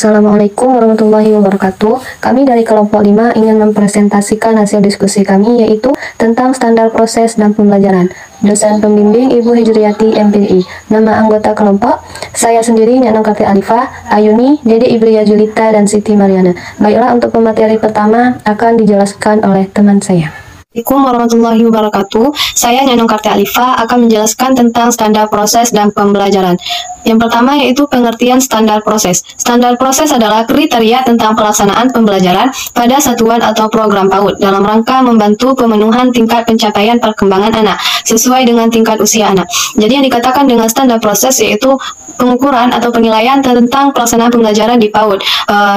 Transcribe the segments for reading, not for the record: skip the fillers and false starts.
Assalamualaikum warahmatullahi wabarakatuh. Kami dari kelompok 5 ingin mempresentasikan hasil diskusi kami, yaitu tentang standar proses dan pembelajaran. Dosen pembimbing Ibu Hijriyati MPI. Nama anggota kelompok, saya sendiri Nyanong Karti Alifah, Ayuni, Dede Iblia Julita, dan Siti Mariana. Baiklah, untuk pemateri pertama akan dijelaskan oleh teman saya. Assalamualaikum warahmatullahi wabarakatuh. Saya Nyanong Karti Alifah akan menjelaskan tentang standar proses dan pembelajaran. Yang pertama yaitu pengertian standar proses. Standar proses adalah kriteria tentang pelaksanaan pembelajaran pada satuan atau program PAUD dalam rangka membantu pemenuhan tingkat pencapaian perkembangan anak sesuai dengan tingkat usia anak. Jadi yang dikatakan dengan standar proses yaitu pengukuran atau penilaian tentang pelaksanaan pembelajaran di PAUD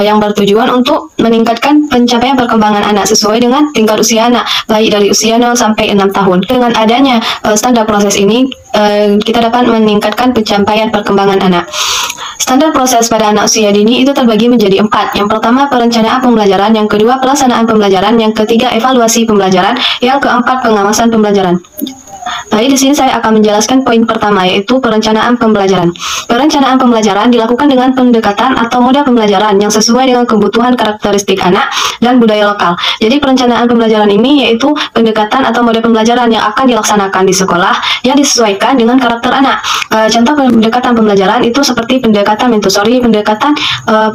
yang bertujuan untuk meningkatkan pencapaian perkembangan anak sesuai dengan tingkat usia anak, baik dari usia 0 sampai 6 tahun. Dengan adanya standar proses ini, kita dapat meningkatkan pencapaian perkembangan anak. Standar proses pada anak usia dini itu terbagi menjadi 4. Yang pertama, perencanaan pembelajaran. Yang kedua, pelaksanaan pembelajaran. Yang ketiga, evaluasi pembelajaran. Yang keempat, pengawasan pembelajaran. Baik, di sini saya akan menjelaskan poin pertama, yaitu perencanaan pembelajaran. Perencanaan pembelajaran dilakukan dengan pendekatan atau model pembelajaran yang sesuai dengan kebutuhan karakteristik anak dan budaya lokal. Jadi perencanaan pembelajaran ini yaitu pendekatan atau model pembelajaran yang akan dilaksanakan di sekolah yang disesuaikan dengan karakter anak. Contoh pendekatan pembelajaran itu seperti pendekatan Montessori, pendekatan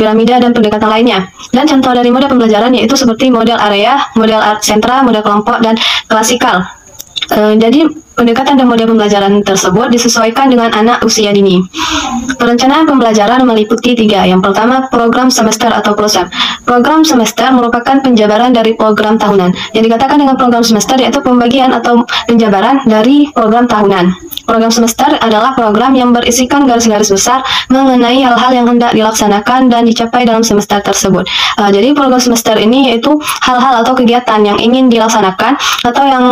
piramida, dan pendekatan lainnya. Dan contoh dari model pembelajaran yaitu seperti model area, model art sentra, model kelompok, dan klasikal. Jadi pendekatan dan model pembelajaran tersebut disesuaikan dengan anak usia dini. Perencanaan pembelajaran meliputi 3. Yang pertama, program semester atau prosem. Program semester merupakan penjabaran dari program tahunan. Yang dikatakan dengan program semester yaitu pembagian atau penjabaran dari program tahunan. Program semester adalah program yang berisikan garis-garis besar mengenai hal-hal yang hendak dilaksanakan dan dicapai dalam semester tersebut. Jadi program semester ini yaitu hal-hal atau kegiatan yang ingin dilaksanakan atau yang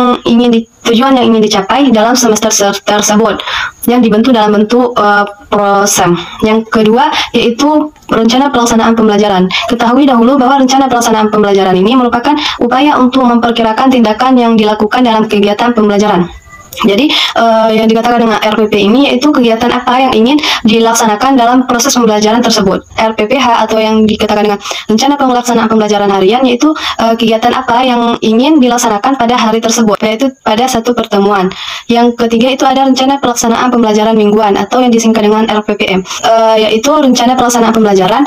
tujuan yang ingin dicapai dalam semester tersebut yang dibentuk dalam bentuk prosem. Yang kedua yaitu rencana pelaksanaan pembelajaran. Ketahui dahulu bahwa rencana pelaksanaan pembelajaran ini merupakan upaya untuk memperkirakan tindakan yang dilakukan dalam kegiatan pembelajaran. Jadi yang dikatakan dengan RPP ini yaitu kegiatan apa yang ingin dilaksanakan dalam proses pembelajaran tersebut. RPPH atau yang dikatakan dengan rencana pelaksanaan pembelajaran harian yaitu kegiatan apa yang ingin dilaksanakan pada hari tersebut, yaitu pada satu pertemuan. Yang ketiga itu ada rencana pelaksanaan pembelajaran mingguan atau yang disingkat dengan RPPM, yaitu rencana pelaksanaan pembelajaran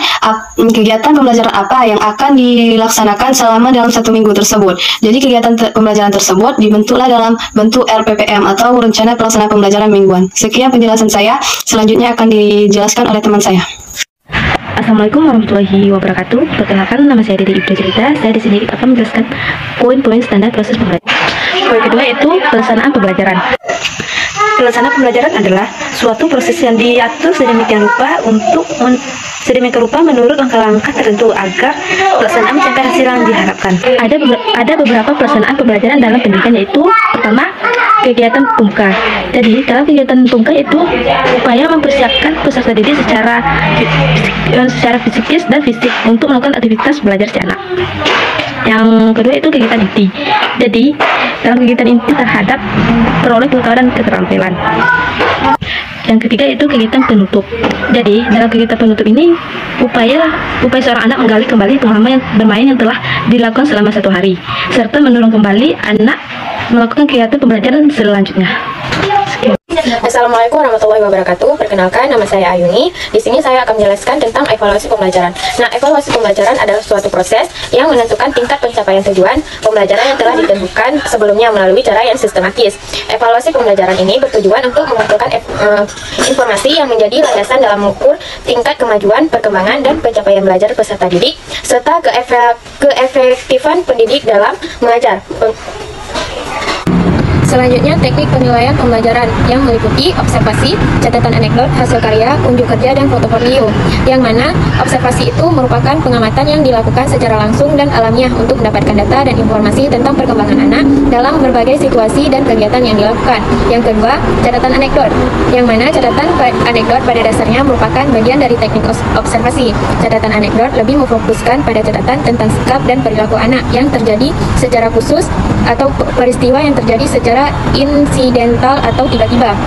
kegiatan pembelajaran apa yang akan dilaksanakan selama dalam satu minggu tersebut. Jadi kegiatan pembelajaran tersebut dibentuklah dalam bentuk RPPM atau rencana pelaksanaan pembelajaran mingguan. Sekian penjelasan saya, selanjutnya akan dijelaskan oleh teman saya. Assalamualaikum warahmatullahi wabarakatuh. Perkenalkan, nama saya Dede Iblia Julita. Saya di sini akan menjelaskan poin-poin standar proses pembelajaran. Poin kedua itu pelaksanaan pembelajaran. Pelaksanaan pembelajaran adalah suatu proses yang diatur sedemikian rupa menurut langkah-langkah tertentu agar pelaksanaan mencapai hasil yang diharapkan. Ada beberapa pelaksanaan pembelajaran dalam pendidikan, yaitu pertama, kegiatan pembuka. Jadi dalam kegiatan pembuka itu upaya mempersiapkan peserta didik secara psikis dan fisik untuk melakukan aktivitas belajar si anak. Yang kedua itu kegiatan inti. Jadi dalam kegiatan inti terhadap peroleh pengetahuan dan keterampilan. Yang ketiga itu kegiatan penutup. Jadi dalam kegiatan penutup ini upaya seorang anak menggali kembali pengalaman bermain yang telah dilakukan selama 1 hari, serta mendorong kembali anak melakukan kegiatan pembelajaran selanjutnya. Assalamualaikum warahmatullahi wabarakatuh. Perkenalkan, nama saya Ayuni. Di sini saya akan menjelaskan tentang evaluasi pembelajaran. Nah, evaluasi pembelajaran adalah suatu proses yang menentukan tingkat pencapaian tujuan pembelajaran yang telah ditentukan sebelumnya melalui cara yang sistematis. Evaluasi pembelajaran ini bertujuan untuk mengumpulkan informasi yang menjadi landasan dalam mengukur tingkat kemajuan, perkembangan, dan pencapaian belajar peserta didik, serta keefektifan pendidik dalam mengajar. Selanjutnya, teknik penilaian pembelajaran yang meliputi observasi, catatan anekdot, hasil karya, unjuk kerja, dan portofolio. Yang mana observasi itu merupakan pengamatan yang dilakukan secara langsung dan alamiah untuk mendapatkan data dan informasi tentang perkembangan anak dalam berbagai situasi dan kegiatan yang dilakukan. Yang kedua, catatan anekdot. Yang mana catatan anekdot pada dasarnya merupakan bagian dari teknik observasi. Catatan anekdot lebih memfokuskan pada catatan tentang sikap dan perilaku anak yang terjadi secara khusus atau peristiwa yang terjadi secara insidental atau tiba-tiba.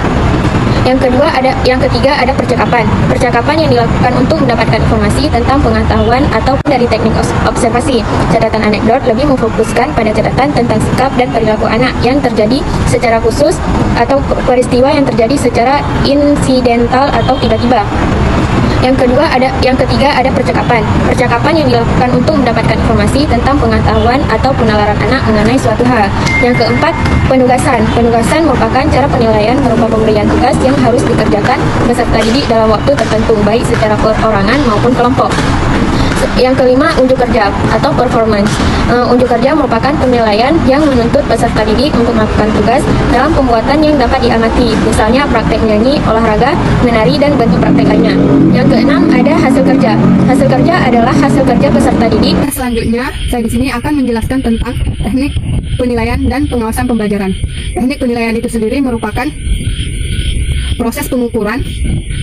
Yang ketiga ada percakapan. Percakapan yang dilakukan untuk mendapatkan informasi tentang pengetahuan ataupun dari teknik observasi. Catatan anekdot lebih memfokuskan pada catatan tentang sikap dan perilaku anak yang terjadi secara khusus atau peristiwa yang terjadi secara insidental atau tiba-tiba. Yang ketiga ada percakapan. Percakapan yang dilakukan untuk mendapatkan informasi tentang pengetahuan atau penalaran anak mengenai suatu hal. Yang keempat, penugasan. Penugasan merupakan cara penilaian berupa pemberian tugas yang harus dikerjakan peserta didik dalam waktu tertentu, baik secara perorangan maupun kelompok. Yang kelima, unjuk kerja atau performance. Unjuk kerja merupakan penilaian yang menuntut peserta didik untuk melakukan tugas dalam pembuatan yang dapat diamati, misalnya praktek menyanyi, olahraga, menari, dan bentuk praktek lainnya. Yang keenam, ada hasil kerja. Hasil kerja adalah hasil kerja peserta didik. Selanjutnya, saya di sini akan menjelaskan tentang teknik penilaian dan pengawasan pembelajaran. Teknik penilaian itu sendiri merupakan proses pengukuran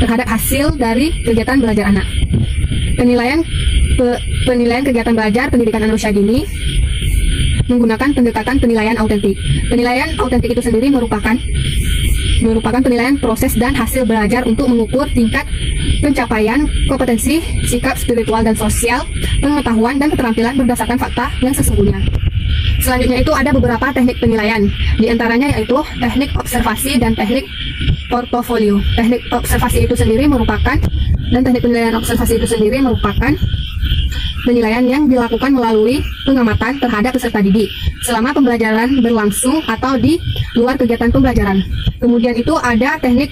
terhadap hasil dari kegiatan belajar anak. Penilaian kegiatan belajar pendidikan anak usia dini menggunakan pendekatan penilaian autentik. Penilaian autentik itu sendiri merupakan penilaian proses dan hasil belajar untuk mengukur tingkat pencapaian kompetensi, sikap spiritual dan sosial, pengetahuan dan keterampilan berdasarkan fakta yang sesungguhnya. Selanjutnya itu ada beberapa teknik penilaian, di antaranya yaitu teknik observasi dan teknik portofolio. Teknik observasi itu sendiri merupakan penilaian yang dilakukan melalui pengamatan terhadap peserta didik selama pembelajaran berlangsung atau di luar kegiatan pembelajaran. Kemudian itu ada teknik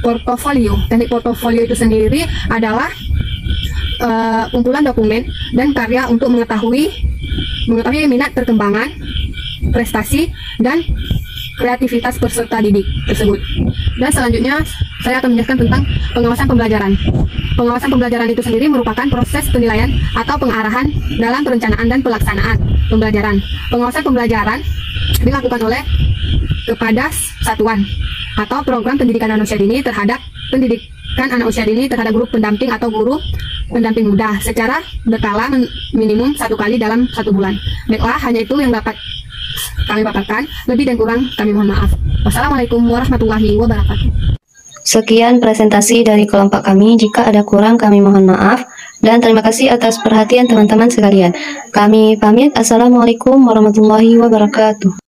portofolio. Teknik portofolio itu sendiri adalah kumpulan dokumen dan karya untuk mengetahui minat, perkembangan, prestasi, dan kreativitas peserta didik tersebut. Dan selanjutnya saya akan menjelaskan tentang pengawasan pembelajaran. Pengawasan pembelajaran itu sendiri merupakan proses penilaian atau pengarahan dalam perencanaan dan pelaksanaan pembelajaran. Pengawasan pembelajaran dilakukan oleh kepada satuan atau program pendidikan anak usia dini terhadap pendidikan anak usia dini terhadap guru pendamping atau guru pendamping muda secara berkala minimum 1 kali dalam 1 bulan. Baiklah, hanya itu yang dapat kami paparkan. Lebih dan kurang kami mohon maaf. Wassalamualaikum warahmatullahi wabarakatuh. Sekian presentasi dari kelompok kami. Jika ada kurang, kami mohon maaf. Dan terima kasih atas perhatian teman-teman sekalian. Kami pamit. Assalamualaikum warahmatullahi wabarakatuh.